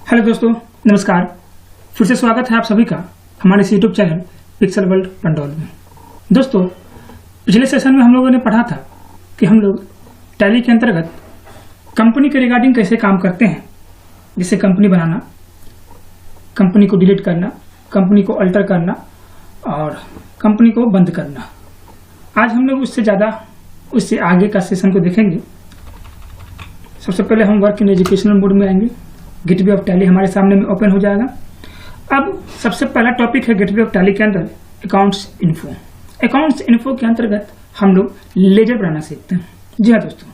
Hello दोस्तों, नमस्कार। फिर से स्वागत है आप सभी का हमारे इस YouTube channel pixel world Pandaul में। दोस्तों, पिछले सेशन में हम लोगों ने पढ़ा था कि हम लोग टैली के अंतर्गत कंपनी के रिगार्डिंग कैसे काम करते हैं, जैसे कंपनी बनाना, कंपनी को डिलीट करना, कंपनी को अल्टर करना और कंपनी को बंद करना। आज हम लोग उससे आगे का सेशन को देखेंगे। सबसे पहले हम वर्क इन एजुकेशनल मोड में आएंगे। गेटवे ऑफ टैली हमारे सामने में ओपन हो जाएगा। अब सबसे पहला टॉपिक है गेटवे ऑफ टैली के अंदर अकाउंट्स इन्फो। अकाउंट्स इन्फो के अंतर्गत हम लोग लेजर बनाना सीखते हैं। जी हाँ दोस्तों,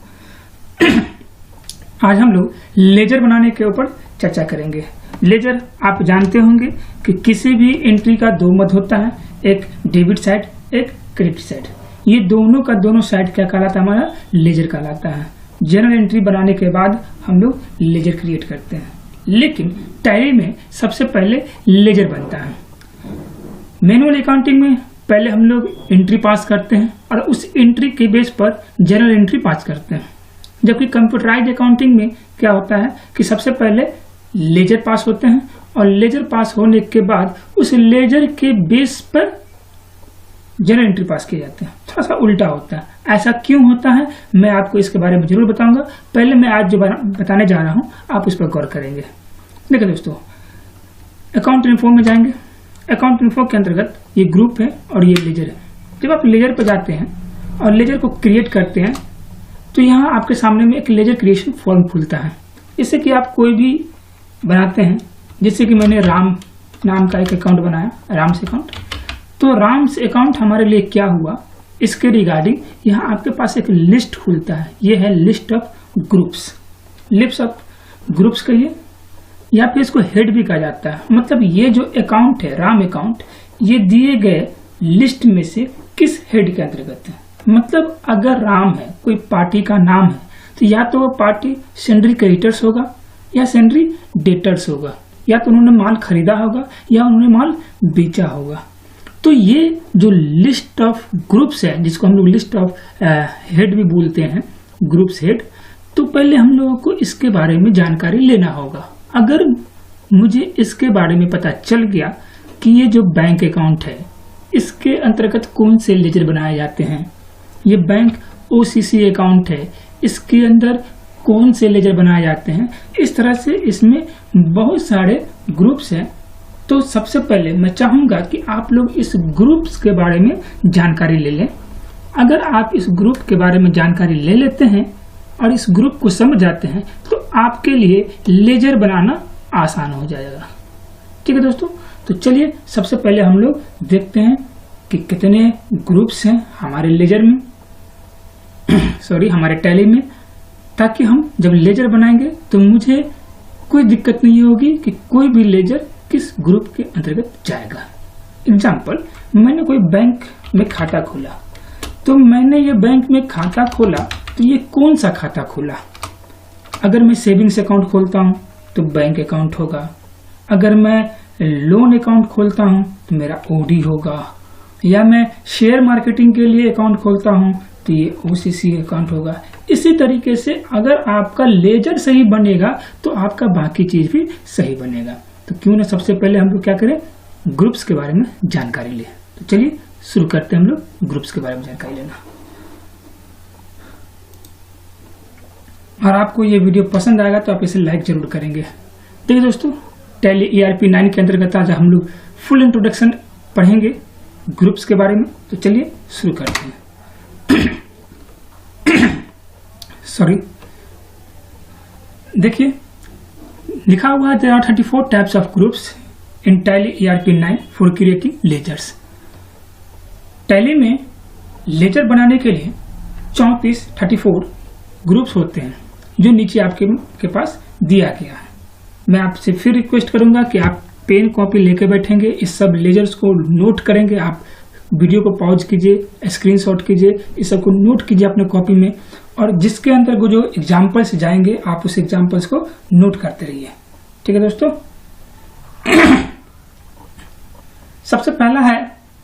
आज हम लोग लेजर बनाने के ऊपर चर्चा करेंगे। लेजर आप जानते होंगे कि किसी भी एंट्री का दो मद होता है, एक डेबिट साइड, एक क्रेडिट साइड। ये दोनों का दोनों साइड क्या कहलाता है? हमारा लेजर कहलाता है। जनरल एंट्री बनाने के बाद हम लोग लेजर क्रिएट करते हैं, लेकिन टैली में सबसे पहले लेजर बनता है। मैनुअल अकाउंटिंग में पहले हम लोग एंट्री पास करते हैं और उस एंट्री के बेस पर जनरल एंट्री पास करते हैं। जबकि कंप्यूटराइज्ड अकाउंटिंग में क्या होता है कि सबसे पहले लेजर पास होते हैं और लेजर पास होने के बाद उस लेजर के बेस पर जनरल एंट्री पास किए जाते हैं। थोड़ा सा उल्टा होता है। ऐसा क्यों होता है मैं आपको इसके बारे में जरूर बताऊंगा। पहले मैं आज जो बताने जा रहा हूं आप उस पर गौर करेंगे। देखिए दोस्तों, अकाउंट इन्फो में जाएंगे। अकाउंट इन्फो के अंतर्गत ये ग्रुप है और ये लेजर है। जब आप लेजर पर जाते हैं और लेजर को क्रिएट करते हैं तो यहाँ आपके सामने में एक लेजर क्रिएशन फॉर्म खुलता है। इससे कि आप कोई भी बनाते हैं, जैसे कि मैंने राम नाम का एक अकाउंट बनाया, राम्स अकाउंट। तो राम्स अकाउंट हमारे लिए क्या हुआ, इसके रिगार्डिंग यहाँ आपके पास एक लिस्ट खुलता है। ये है list of groups. List of groups कहिए या फिर इसको हेड भी कहा जाता है। मतलब ये जो अकाउंट है राम अकाउंट, ये दिए गए लिस्ट में से किस हेड के अंतर्गत है। मतलब अगर राम है, कोई पार्टी का नाम है, तो या तो वो पार्टी सेंड्री क्रेडिटर्स होगा या सेंड्री डेटर्स होगा, या तो उन्होंने माल खरीदा होगा या उन्होंने माल बेचा होगा। तो ये जो लिस्ट ऑफ ग्रुप्स है, जिसको हम लोग लिस्ट ऑफ हेड भी बोलते हैं, ग्रुप्स हेड, तो पहले हम लोगों को इसके बारे में जानकारी लेना होगा। अगर मुझे इसके बारे में पता चल गया कि ये जो बैंक अकाउंट है इसके अंतर्गत कौन से लेजर बनाए जाते हैं, ये बैंक ओसीसी अकाउंट है, इसके अंदर कौन से लेजर बनाए जाते हैं, इस तरह से इसमें बहुत सारे ग्रुप्स हैं। तो सबसे पहले मैं चाहूंगा कि आप लोग इस ग्रुप्स के बारे में जानकारी ले लें। अगर आप इस ग्रुप के बारे में जानकारी ले लेते हैं और इस ग्रुप को समझ जाते हैं तो आपके लिए लेजर बनाना आसान हो जाएगा। ठीक है दोस्तों, तो चलिए सबसे पहले हम लोग देखते हैं कि कितने ग्रुप्स हैं हमारे लेजर में हमारे टैली में, ताकि हम जब लेजर बनाएंगे तो मुझे कोई दिक्कत नहीं होगी कि कोई भी लेजर किस ग्रुप के अंतर्गत जाएगा। एग्जाम्पल, मैंने कोई बैंक में खाता खोला, तो मैंने ये बैंक में खाता खोला तो ये कौन सा खाता खोला? अगर मैं सेविंग्स अकाउंट खोलता हूँ तो बैंक अकाउंट होगा। अगर मैं लोन अकाउंट खोलता हूँ तो मेरा ओडी होगा, या मैं शेयर मार्केटिंग के लिए अकाउंट खोलता हूँ तो ये ओसीसी अकाउंट होगा। इसी तरीके से अगर आपका लेजर सही बनेगा तो आपका बाकी चीज भी सही बनेगा। तो क्यों ना सबसे पहले हम लोग क्या करें, ग्रुप्स के बारे में जानकारी लें। तो चलिए शुरू करते हैं हम लोग ग्रुप्स के बारे में जानकारी लेना। और आपको ये वीडियो पसंद आएगा तो आप इसे लाइक जरूर करेंगे। देखिए दोस्तों, टैली ERP 9 के अंतर्गत आज हम लोग फुल इंट्रोडक्शन पढ़ेंगे ग्रुप्स के बारे में। तो चलिए शुरू करते हैं। देखिए लिखा हुआ है there are 34 types of groups in Tally ERP 9 for creating ledgers। Tally में लेजर बनाने के लिए 34 ग्रुप्स होते हैं जो नीचे आपके पास दिया गया है। मैं आपसे फिर रिक्वेस्ट करूंगा कि आप पेन कॉपी लेके बैठेंगे, इस सब लेजर्स को नोट करेंगे। आप वीडियो को पॉज कीजिए, स्क्रीनशॉट कीजिए, इस सब को नोट कीजिए अपने कॉपी में, और जिसके अंदर वो जो एग्जाम्पल्स जाएंगे आप उस एग्जाम्पल्स को नोट करते रहिए। ठीक है दोस्तों, सबसे पहला है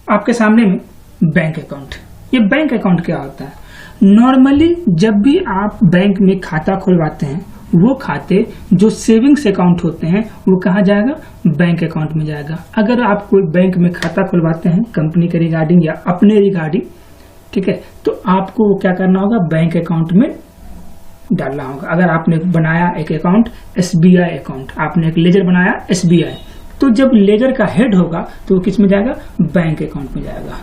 आपके सामने में बैंक अकाउंट। ये बैंक अकाउंट क्या होता है? नॉर्मली जब भी आप बैंक में खाता खुलवाते हैं वो खाते जो सेविंग्स अकाउंट होते हैं वो कहाँ जाएगा, बैंक अकाउंट में जाएगा। अगर आप कोई बैंक में खाता खुलवाते हैं कंपनी के रिगार्डिंग या अपने रिगार्डिंग, ठीक है, तो आपको क्या करना होगा, बैंक अकाउंट में डालना होगा। अगर आपने बनाया एक अकाउंट SBI अकाउंट, आपने एक लेजर बनाया SBI, तो जब लेजर का हेड होगा तो वो किस में जाएगा, बैंक अकाउंट में जाएगा।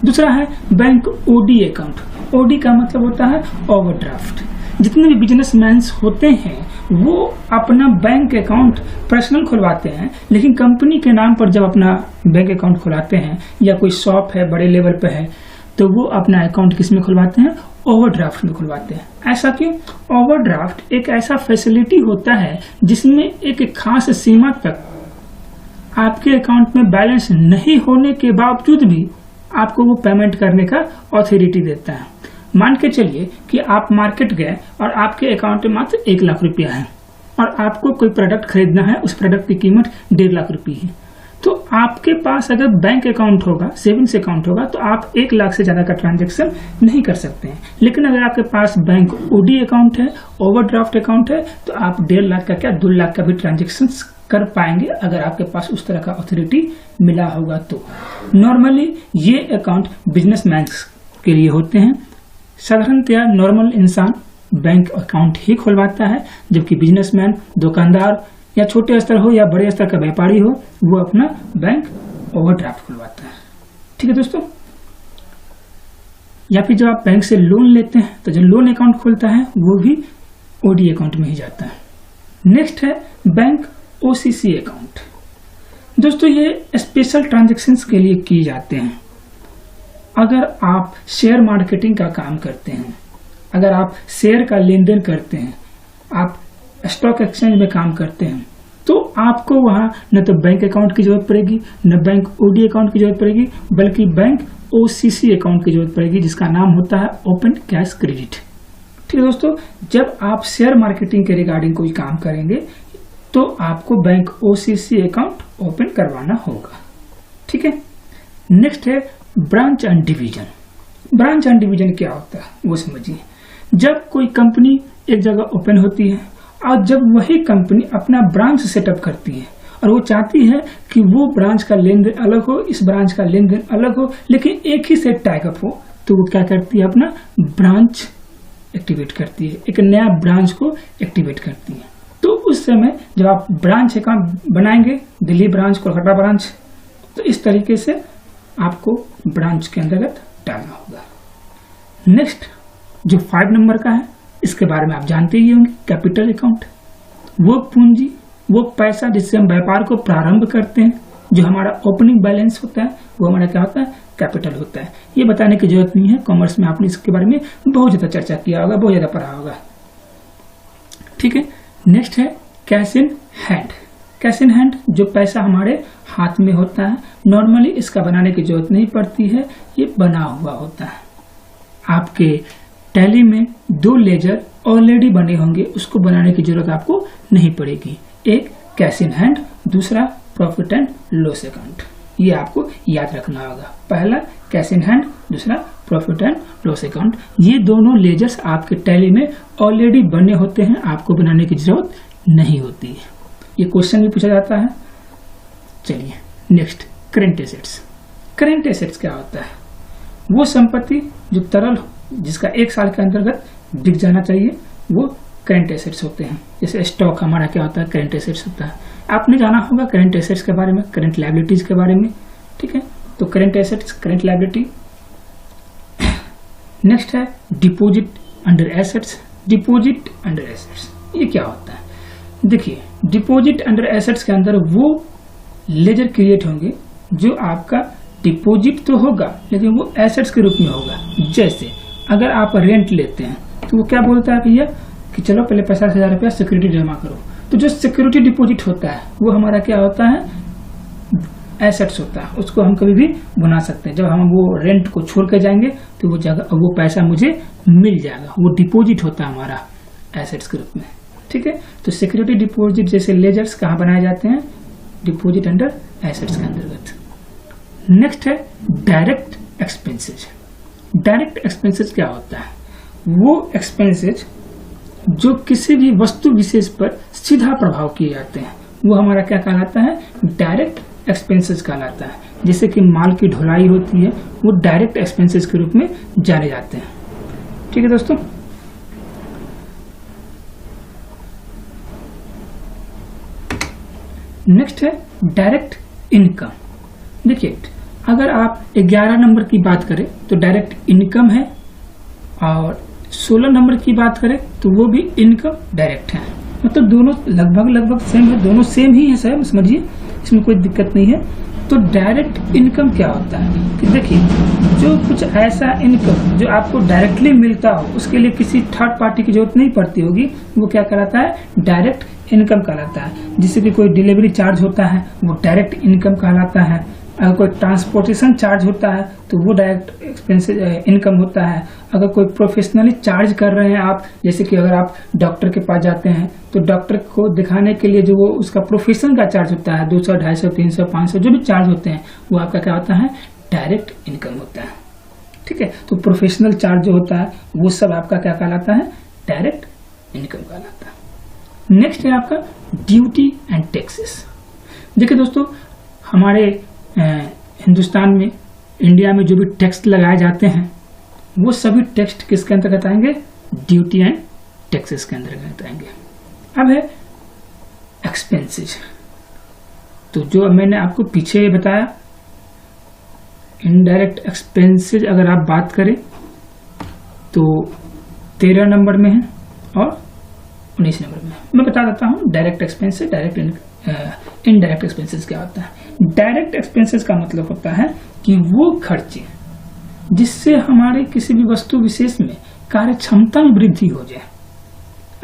दूसरा है बैंक OD अकाउंट। OD का मतलब होता है ओवरड्राफ्ट। जितने भी बिजनेसमैन होते हैं वो अपना बैंक अकाउंट पर्सनल खुलवाते हैं, लेकिन कंपनी के नाम पर जब अपना बैंक अकाउंट खुलाते हैं या कोई शॉप है बड़े लेवल पे है तो वो अपना अकाउंट किस में खुलवाते हैं, ओवरड्राफ्ट में खुलवाते हैं। ऐसा क्यों? ओवरड्राफ्ट एक ऐसा फैसिलिटी होता है जिसमें एक खास सीमा तक आपके अकाउंट में बैलेंस नहीं होने के बावजूद भी आपको वो पेमेंट करने का ऑथोरिटी देता है। मान के चलिए कि आप मार्केट गए और आपके अकाउंट में मात्र 1 लाख रुपया है और आपको कोई प्रोडक्ट खरीदना है, उस प्रोडक्ट की कीमत 1.5 लाख रुपये है, तो आपके पास अगर बैंक अकाउंट होगा, सेविंग्स अकाउंट होगा, तो आप 1 लाख से ज्यादा का ट्रांजेक्शन नहीं कर सकते हैं। लेकिन अगर आपके पास बैंक OD अकाउंट है, ओवरड्राफ्ट अकाउंट है, तो आप 1.5 लाख का क्या 2 लाख का भी ट्रांजेक्शन कर पाएंगे अगर आपके पास उस तरह का ऑथोरिटी मिला होगा। तो नॉर्मली ये अकाउंट बिजनेसमैन के लिए होते हैं। साधारणतया नॉर्मल इंसान बैंक अकाउंट ही खुलवाता है, जबकि बिजनेसमैन, दुकानदार या छोटे स्तर हो या बड़े स्तर का व्यापारी हो, वो अपना बैंक ओवरड्राफ्ट खुलवाता है। ठीक है दोस्तों। या फिर जब आप बैंक से लोन लेते हैं तो जो लोन अकाउंट खुलता है वो भी OD अकाउंट में ही जाता है। नेक्स्ट है बैंक OCC अकाउंट। दोस्तों ये स्पेशल ट्रांजैक्शंस के लिए किए जाते हैं। अगर आप शेयर मार्केटिंग का काम करते हैं, अगर आप शेयर का लेन देन करते हैं, आप स्टॉक एक्सचेंज में काम करते हैं, तो आपको वहां न तो बैंक अकाउंट की जरूरत पड़ेगी, न बैंक OD अकाउंट की जरूरत पड़ेगी, बल्कि बैंक OCC अकाउंट की जरूरत पड़ेगी, जिसका नाम होता है ओपन कैश क्रेडिट। ठीक है दोस्तों, जब आप शेयर मार्केटिंग के रिगार्डिंग कोई काम करेंगे तो आपको बैंक OCC अकाउंट ओपन करवाना होगा। ठीक है। नेक्स्ट है branch and division. Branch and division क्या होता है वो समझिए। जब कोई कंपनी एक जगह ओपन होती है और जब वही कंपनी अपना ब्रांच सेटअप करती है और वो चाहती है कि वो ब्रांच का लेन देन अलग हो, इस ब्रांच का लेन देन अलग हो, लेकिन एक ही से टाइप हो, तो वो क्या करती है, अपना ब्रांच एक्टिवेट करती है, एक नया ब्रांच को एक्टिवेट करती है। तो उस समय जब आप ब्रांच अकाउंट बनाएंगे, दिल्ली ब्रांच, कोलकाता ब्रांच, तो इस तरीके से आपको ब्रांच के अंतर्गत डालना होगा। नेक्स्ट जो 5 नंबर का है, इसके बारे में आप जानते ही होंगे, कैपिटल अकाउंट। वो पूंजी, वो पैसा जिससे हम व्यापार को प्रारंभ करते हैं, जो हमारा ओपनिंग बैलेंस होता है, वो हमारा क्या होता है, कैपिटल होता है। ये बताने की जरूरत नहीं है, कॉमर्स में आपने इसके बारे में बहुत ज्यादा चर्चा किया होगा, बहुत ज्यादा पढ़ा होगा। ठीक है। नेक्स्ट है cash in hand. Cash in hand जो पैसा हमारे हाथ में होता है, नॉर्मली इसका बनाने की जरूरत नहीं पड़ती है, ये बना हुआ होता है। आपके टैली में 2 लेजर ऑलरेडी बने होंगे, उसको बनाने की जरूरत आपको नहीं पड़ेगी। एक कैश इन हैंड, दूसरा प्रॉफिट एंड लॉस अकाउंट। ये आपको याद रखना होगा। पहला कैश इन हैंड, दूसरा प्रॉफिट एंड लॉस अकाउंट। ये दोनों लेजर्स आपके टैली में ऑलरेडी बने होते हैं, आपको बनाने की जरूरत नहीं होती है। ये क्वेश्चन भी पूछा जाता है। चलिए next, current assets. Current assets क्या होता है? वो संपत्ति जो तरल, जिसका 1 साल के अंतर्गत बिक जाना चाहिए, वो करेंट एसेट्स होते हैं। जैसे स्टॉक हमारा क्या होता है, करेंट एसेट्स होता है। आपने जाना होगा करेंट एसेट्स के बारे में, करेंट लायबिलिटीज के बारे में। ठीक है, तो current assets, current liability. Next है deposit under assets. Deposit under assets ये क्या होता है? देखिए, डिपॉजिट अंडर एसेट्स के अंदर वो लेजर क्रिएट होंगे जो आपका डिपॉजिट तो होगा, लेकिन वो एसेट्स के रूप में होगा। जैसे अगर आप रेंट लेते हैं तो वो क्या बोलता है भैया कि चलो पहले 50,000 रुपया सिक्योरिटी जमा करो। तो जो सिक्योरिटी डिपॉजिट होता है वो हमारा क्या होता है, एसेट्स होता है। उसको हम कभी भी बना सकते हैं। जब हम वो रेंट को छोड़ के जाएंगे तो वो जगह, वो पैसा मुझे मिल जाएगा, वो डिपॉजिट होता है हमारा एसेट्स के रूप में। ठीक है, तो सिक्योरिटी डिपॉजिट जैसे लेजर्स कहाँ बनाए जाते हैं, डिपॉजिट अंडर एसेट्स के अंतर्गत। नेक्स्ट है डायरेक्ट एक्सपेंसेज। डायरेक्ट एक्सपेंसेज क्या होता है? वो एक्सपेंसेज जो किसी भी वस्तु विशेष पर सीधा प्रभाव किए जाते हैं वो हमारा क्या कहलाता है, डायरेक्ट एक्सपेंसेस कहलाता है। जैसे कि माल की ढुलाई होती है वो डायरेक्ट एक्सपेंसेस के रूप में जाने जाते हैं। ठीक है दोस्तों, नेक्स्ट है डायरेक्ट इनकम। देखिए अगर आप 11 नंबर की बात करें तो डायरेक्ट इनकम है, और 16 नंबर की बात करें तो वो भी इनकम डायरेक्ट है। मतलब दोनों लगभग सेम है, दोनों सेम ही है सर, समझिए इसमें कोई दिक्कत नहीं है। तो डायरेक्ट इनकम क्या होता है कि देखिए जो कुछ ऐसा इनकम जो आपको डायरेक्टली मिलता हो उसके लिए किसी थर्ड पार्टी की जरूरत नहीं पड़ती होगी, वो क्या कहलाता है, डायरेक्ट इनकम कहलाता है। जैसे कि कोई डिलीवरी चार्ज होता है वो डायरेक्ट इनकम कहलाता है। अगर कोई ट्रांसपोर्टेशन चार्ज होता है तो वो डायरेक्ट एक्सपेंसेस इनकम होता है। अगर कोई प्रोफेशनली चार्ज कर रहे हैं आप, जैसे कि अगर आप डॉक्टर के पास जाते हैं तो डॉक्टर को दिखाने के लिए जो वो उसका प्रोफेशन का चार्ज होता है 200, 250, 300, 500 जो भी चार्ज होते हैं वो आपका क्या होता है, डायरेक्ट इनकम होता है। ठीक है, तो प्रोफेशनल चार्ज जो होता है वो सब आपका क्या कहलाता है, डायरेक्ट इनकम कहलाता है। नेक्स्ट है आपका ड्यूटी एंड टैक्सेस। देखिए दोस्तों हमारे हिंदुस्तान में, इंडिया में जो भी टैक्स लगाए जाते हैं वो सभी टैक्स किसके अंतर्गत आएंगे, ड्यूटी एंड टैक्सेस के अंतर्गत आएंगे। अब है एक्सपेंसेस। तो जो मैंने आपको पीछे बताया इनडायरेक्ट एक्सपेंसेस अगर आप बात करें तो 13 नंबर में है और 19 नंबर में। मैं बता देता हूँ डायरेक्ट एक्सपेंसेस, इनडायरेक्ट एक्सपेंसेस क्या होता है। डायरेक्ट एक्सपेंसेस का मतलब होता है कि वो खर्चे जिससे हमारे किसी भी वस्तु विशेष में कार्य क्षमता में वृद्धि हो जाए।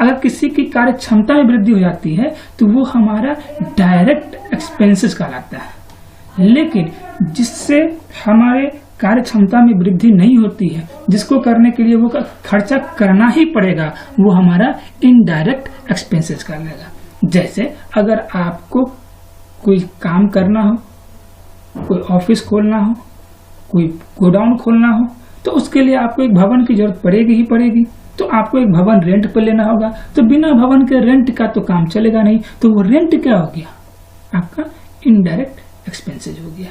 अगर किसी की कार्य क्षमता में वृद्धि हो जाती है तो वो हमारा डायरेक्ट एक्सपेंसेस कहलाता है। लेकिन जिससे हमारे कार्य क्षमता में वृद्धि नहीं होती है, जिसको करने के लिए वो खर्चा करना ही पड़ेगा, वो हमारा इनडायरेक्ट एक्सपेंसेस कहलाएगा। जैसे अगर आपको कोई काम करना हो, कोई ऑफिस खोलना हो, कोई गोडाउन खोलना हो, तो उसके लिए आपको एक भवन की जरूरत पड़ेगी ही पड़ेगी। तो आपको एक भवन रेंट पर लेना होगा, तो बिना भवन के रेंट का तो काम चलेगा नहीं। तो वो रेंट क्या हो गया, आपका इनडायरेक्ट एक्सपेंसेस हो गया।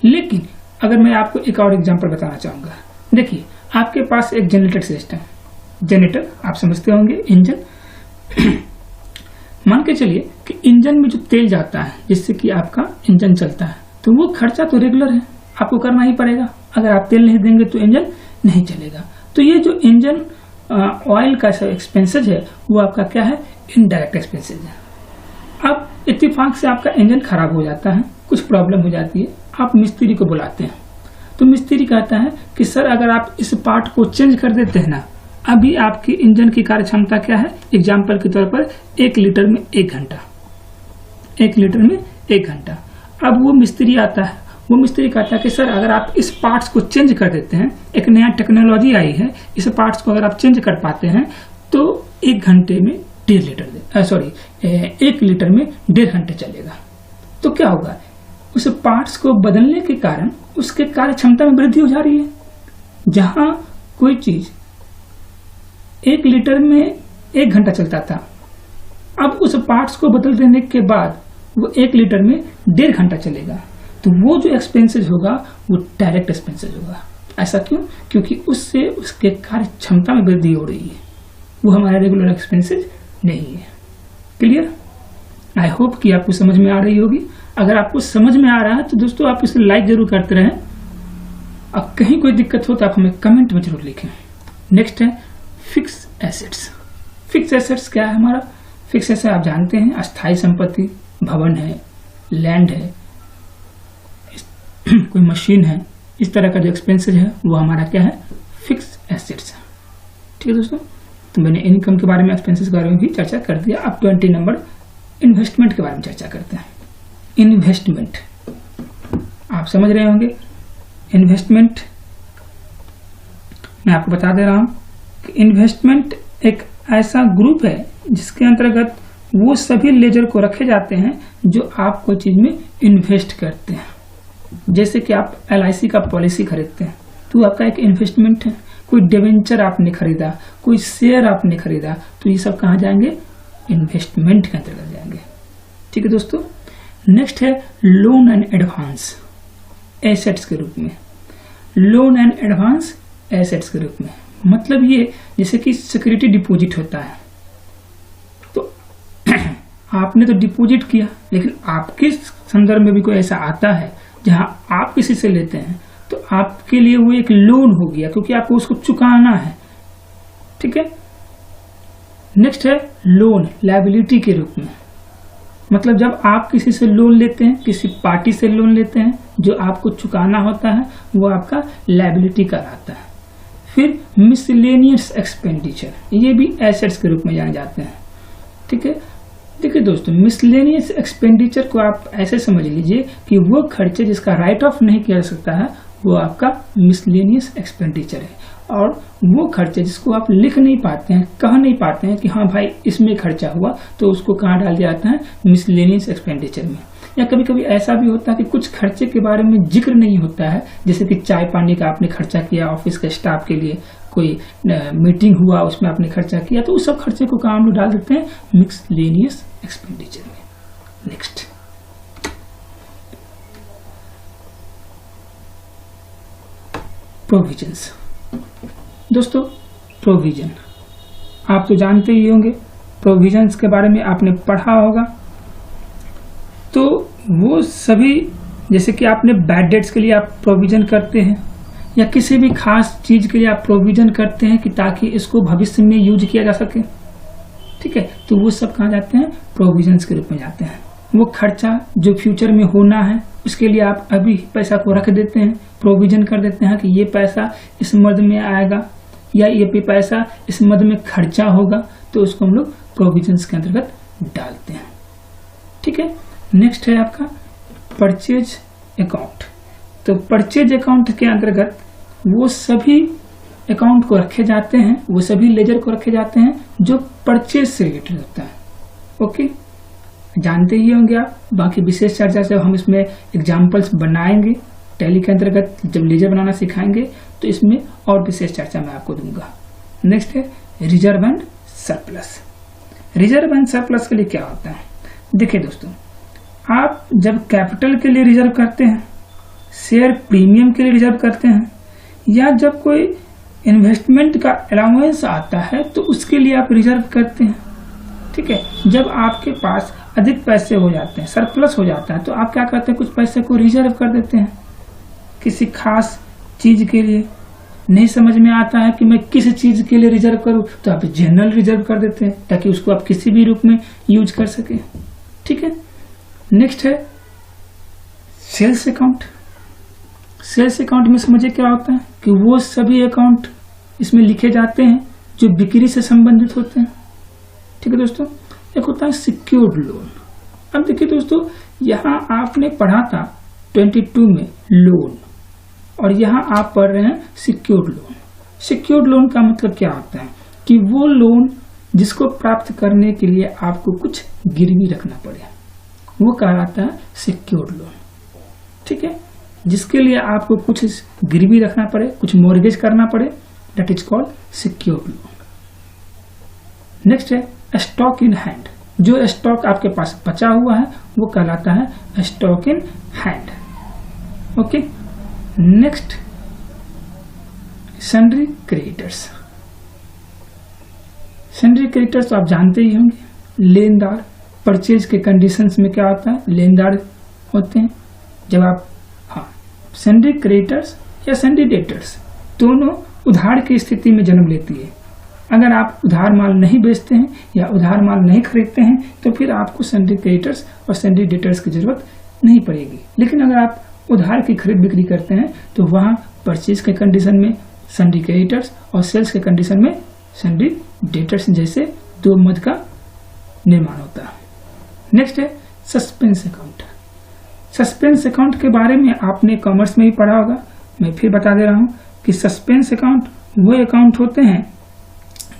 लेकिन अगर मैं आपको एक और एग्जांपल बताना चाहूंगा, देखिए आपके पास एक जनरेटर सिस्टम, जनरेटर आप समझते होंगे, इंजन। मान के चलिए कि इंजन में जो तेल जाता है जिससे कि आपका इंजन चलता है, तो वो खर्चा तो रेगुलर है, आपको करना ही पड़ेगा। अगर आप तेल नहीं देंगे तो इंजन नहीं चलेगा। तो ये जो इंजन ऑयल का एक्सपेंसेस है वो आपका क्या है, इनडायरेक्ट एक्सपेंसेस है। अब इत्तेफाक से आपका इंजन खराब हो जाता है, कुछ प्रॉब्लम हो जाती है, आप मिस्त्री को बुलाते हैं। तो मिस्त्री कहता है कि सर अगर आप इस पार्ट को चेंज कर देते हैं ना, अभी आपकी इंजन की कार्य क्षमता क्या है, एग्जाम्पल के तौर पर 1 लीटर में 1 घंटा, 1 लीटर में 1 घंटा। अब वो मिस्त्री आता है, वो मिस्त्री कहता है कि सर अगर आप इस पार्ट्स को चेंज कर देते हैं, एक नया टेक्नोलॉजी आई है, इस पार्ट्स को अगर आप चेंज कर पाते हैं तो 1 घंटे में 1.5 लीटर 1 लीटर में 1.5 घंटे चलेगा। तो क्या होगा, उस पार्ट्स को बदलने के कारण उसके कार्य क्षमता में वृद्धि हो जा रही है। जहां कोई चीज 1 लीटर में 1 घंटा चलता था, अब उस पार्ट्स को बदल देने के बाद वो 1 लीटर में 1.5 घंटा चलेगा। तो वो जो एक्सपेंसेस होगा वो डायरेक्ट एक्सपेंसेस होगा। ऐसा क्यों, क्योंकि उससे उसके कार्य क्षमता में वृद्धि हो रही है, वो हमारा रेगुलर एक्सपेंसेस नहीं है। क्लियर? आई होप कि आपको समझ में आ रही होगी। अगर आपको समझ में आ रहा है तो दोस्तों आप इसे लाइक जरूर करते रहें। अब कहीं कोई दिक्कत हो तो आप हमें कमेंट में जरूर लिखें। नेक्स्ट है फिक्स एसेट्स। फिक्स एसेट्स क्या है हमारा? फिक्स एसेट आप जानते हैं, अस्थायी संपत्ति, भवन है, लैंड है, कोई मशीन है, इस तरह का जो एक्सपेंसेस है वो हमारा क्या है, फिक्स एसेट्स है। ठीक है दोस्तों, तो मैंने इनकम के बारे में, एक्सपेंसेस के बारे में भी चर्चा कर दिया। अब 20 नंबर इन्वेस्टमेंट के बारे में चर्चा करते हैं। इन्वेस्टमेंट आप समझ रहे होंगे। इन्वेस्टमेंट मैं आपको बता दे रहा हूं कि इन्वेस्टमेंट एक ऐसा ग्रुप है जिसके अंतर्गत वो सभी लेजर को रखे जाते हैं जो आप कोई चीज में इन्वेस्ट करते हैं। जैसे कि आप LIC का पॉलिसी खरीदते हैं तो आपका एक इन्वेस्टमेंट है। कोई डिवेंचर आपने खरीदा, कोई शेयर आपने खरीदा, तो ये सब कहाँ जाएंगे? इन्वेस्टमेंट के अंतर्गत जाएंगे। ठीक है दोस्तों। नेक्स्ट है लोन एंड एडवांस एसेट्स के रूप में। लोन एंड एडवांस एसेट्स के रूप में मतलब ये जैसे कि सिक्योरिटी डिपॉजिट होता है, तो आपने तो डिपॉजिट किया, लेकिन आपके संदर्भ में भी कोई ऐसा आता है जहां आप किसी से लेते हैं तो आपके लिए वो एक लोन हो गया, क्योंकि आपको उसको चुकाना है। ठीक है। नेक्स्ट है लोन लायबिलिटी के रूप में। मतलब जब आप किसी से लोन लेते हैं, किसी पार्टी से लोन लेते हैं, जो आपको चुकाना होता है वो आपका लायबिलिटी कहलाता है। फिर मिसलेनियस एक्सपेंडिचर, ये भी एसेट्स के रूप में जाने जाते हैं। ठीक है। देखिए दोस्तों, मिसलेनियस एक्सपेंडिचर को आप ऐसे समझ लीजिए कि वो खर्चे जिसका राइट ऑफ नहीं किया जा सकता है वो आपका मिसलेनियस एक्सपेंडिचर है, और वो खर्चे जिसको आप लिख नहीं पाते हैं, कह नहीं पाते हैं कि हाँ भाई इसमें खर्चा हुआ, तो उसको कहाँ डाल दिया जाता है? मिसलेनियस एक्सपेंडिचर में। या कभी कभी ऐसा भी होता है कि कुछ खर्चे के बारे में जिक्र नहीं होता है, जैसे कि चाय पानी का आपने खर्चा किया ऑफिस के स्टाफ के लिए, कोई मीटिंग हुआ उसमें आपने खर्चा किया, तो उस सब खर्चे को कहाँ हम लोग डाल देते हैं? मिसलेनियस एक्सपेंडिचर में। Next provisions. दोस्तों प्रोविजन आप तो जानते ही होंगे, प्रोविजंस के बारे में आपने पढ़ा होगा। तो वो सभी, जैसे कि आपने बैड डेट्स के लिए आप प्रोविजन करते हैं, या किसी भी खास चीज के लिए आप प्रोविजन करते हैं कि ताकि इसको भविष्य में यूज किया जा सके। ठीक है। तो वो सब कहाँ जाते हैं? प्रोविजंस के रूप में जाते हैं। वो खर्चा जो फ्यूचर में होना है उसके लिए आप अभी पैसा को रख देते हैं, प्रोविजन कर देते हैं कि ये पैसा इस मद में आएगा या ये पैसा इस मद में खर्चा होगा, तो उसको हम लोग प्रोविजंस के अंतर्गत डालते हैं। ठीक है। नेक्स्ट है आपका परचेज अकाउंट। तो परचेज अकाउंट के अंतर्गत वो सभी अकाउंट को रखे जाते हैं, वो सभी लेजर को रखे जाते हैं जो परचेज से रिलेटेड होता है। ओके, जानते ही होंगे आप। बाकी विशेष चर्चा से हम इसमें एग्जाम्पल्स बनाएंगे, टैली के अंतर्गत जब लेजर बनाना सिखाएंगे तो इसमें और विशेष चर्चा मैं आपको दूंगा। नेक्स्ट है reserve and surplus. Reserve and surplus के लिए क्या होता है? देखिए दोस्तों, आप जब कैपिटल के लिए रिजर्व करते हैं, शेयर प्रीमियम के लिए रिजर्व करते हैं, या जब कोई इन्वेस्टमेंट का अलाउंस आता है तो उसके लिए आप रिजर्व करते हैं। ठीक है। जब आपके पास अधिक पैसे हो जाते हैं, सरप्लस हो जाता है, तो आप क्या करते हैं? कुछ पैसे को रिजर्व कर देते हैं किसी खास चीज के लिए। नहीं समझ में आता है कि मैं किस चीज के लिए रिजर्व करूं, तो आप जनरल रिजर्व कर देते हैं ताकि उसको आप किसी भी रूप में यूज कर सके। ठीक है। नेक्स्ट है सेल्स अकाउंट। सेल्स अकाउंट में समझिए क्या होता है कि वो सभी अकाउंट इसमें लिखे जाते हैं जो बिक्री से संबंधित होते हैं। ठीक है दोस्तों। एक होता है सिक्योर्ड लोन। अब देखिए दोस्तों, यहाँ आपने पढ़ा था 22 में लोन, और यहाँ आप पढ़ रहे हैं सिक्योर्ड लोन। सिक्योर्ड लोन का मतलब क्या होता है कि वो लोन जिसको प्राप्त करने के लिए आपको कुछ गिरवी रखना पड़े, वो कहलाता है सिक्योर्ड लोन। ठीक है। जिसके लिए आपको कुछ गिरवी रखना पड़े, कुछ मॉर्गेज करना पड़े, that is called secured loan. Next है स्टॉक इन हैंड। जो स्टॉक आपके पास बचा हुआ है वो कहलाता है stock in hand. Okay. Next sundry creditors. Sundry creditors तो आप जानते ही होंगे, लेनदार। परचेज के कंडीशंस में क्या होता है? लेनदार होते हैं। जब आप सन्ड्री क्रेडिटर्स या सन्ड्री डेटर्स दोनों उधार की स्थिति में जन्म लेती है। अगर आप उधार माल नहीं बेचते हैं या उधार माल नहीं खरीदते हैं तो फिर आपको सन्ड्री क्रेडिटर्स और सन्ड्री डेटर्स की जरूरत नहीं पड़ेगी। लेकिन अगर आप उधार की खरीद बिक्री करते हैं तो वहां परचेज के कंडीशन में सन्ड्री क्रेडिटर्स और सेल्स के कंडीशन में सन्ड्री डेटर्स जैसे दो मद का निर्माण होता है। नेक्स्ट है सस्पेंस अकाउंट। सस्पेंस अकाउंट के बारे में आपने कॉमर्स में ही पढ़ा होगा, मैं फिर बता दे रहा हूं कि सस्पेंस अकाउंट वो अकाउंट होते हैं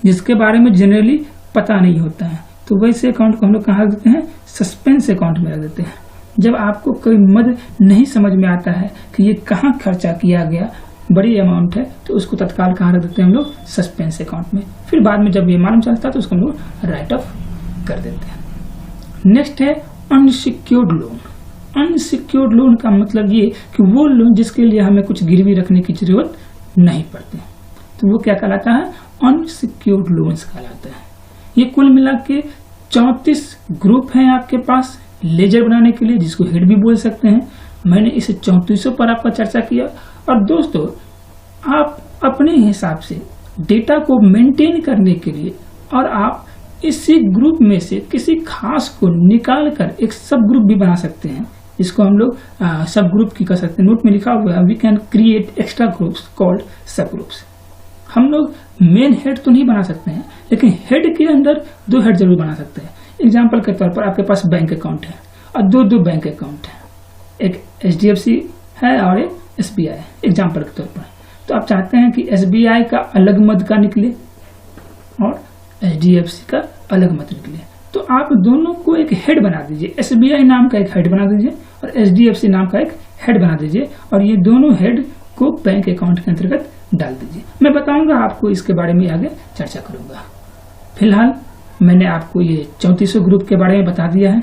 जिसके बारे में जनरली पता नहीं होता है, तो वैसे अकाउंट को हम लोग कहाँ रख देते हैं? सस्पेंस अकाउंट में रख देते हैं। जब आपको कोई मद नहीं समझ में आता है कि ये कहाँ खर्चा किया गया, बड़ी अमाउंट है तो उसको तत्काल कहाँ रख देते हैं हम लोग, सस्पेंस अकाउंट में। फिर बाद में जब ये मालूम चलता है तो उसको हम लोग राइट ऑफ कर देते हैं। नेक्स्ट है अनसिक्योर्ड लोन। अनसिक्योर्ड लोन का मतलब ये कि वो लोन जिसके लिए हमें कुछ गिरवी रखने की जरूरत नहीं पड़ती, तो वो क्या कहलाता है, अनसिक्योर्ड लोन्स कहलाता है। ये कुल मिला के 34 ग्रुप हैं आपके पास लेजर बनाने के लिए, जिसको हेड भी बोल सकते हैं। मैंने इसे 3400 पर आपका चर्चा किया। और दोस्तों आप अपने हिसाब से डेटा को मेंटेन करने के लिए और आप इसी ग्रुप में से किसी खास को निकाल कर एक सब ग्रुप भी बना सकते हैं, जिसको हम लोग सब ग्रुप की कह सकते हैं। नोट में लिखा हुआ है we can create extra groups called sub groups. हम लोग मेन हेड तो नहीं बना सकते हैं, लेकिन हेड के अंदर 2 हेड जरूर बना सकते हैं। एग्जाम्पल के तौर पर आपके पास बैंक अकाउंट है और 2 बैंक अकाउंट है, एक HDFC है और एक SBI है एग्जाम्पल के तौर पर। तो आप चाहते हैं कि SBI का अलग मद का निकले और HDFC का अलग मत निकले, तो आप दोनों को एक हेड बना दीजिए। SBI नाम का एक हेड बना दीजिए और HDFC नाम का एक हेड बना दीजिए, और ये दोनों हेड को बैंक अकाउंट के अंतर्गत डाल दीजिए। मैं बताऊंगा आपको इसके बारे में, आगे चर्चा करूंगा। फिलहाल मैंने आपको ये 3400 ग्रुप के बारे में बता दिया है।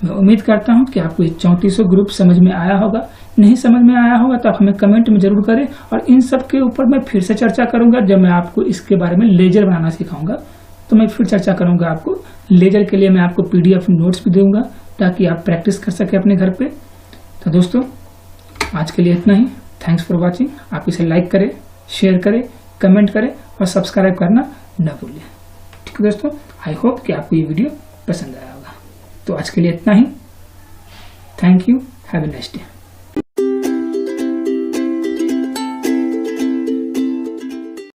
मैं उम्मीद करता हूं कि आपको ये 3400 ग्रुप समझ में आया होगा। नहीं समझ में आया होगा तो आप हमें कमेंट में जरूर करें, और इन सब के ऊपर मैं फिर से चर्चा करूंगा जब मैं आपको इसके बारे में लेजर बनाना सिखाऊंगा। तो मैं फिर चर्चा करूंगा आपको लेजर के लिए। मैं आपको PDF नोट्स भी दूंगा ताकि आप प्रैक्टिस कर सके अपने घर पे। तो दोस्तों आज के लिए इतना ही। Thanks for watching. आप इसे लाइक करें, शेयर करें, कमेंट करें और सब्सक्राइब करना न भूलें। ठीक है दोस्तों, आई होप कि आपको ये वीडियो पसंद आया होगा। तो आज के लिए इतना ही। Thank you, have a nice day.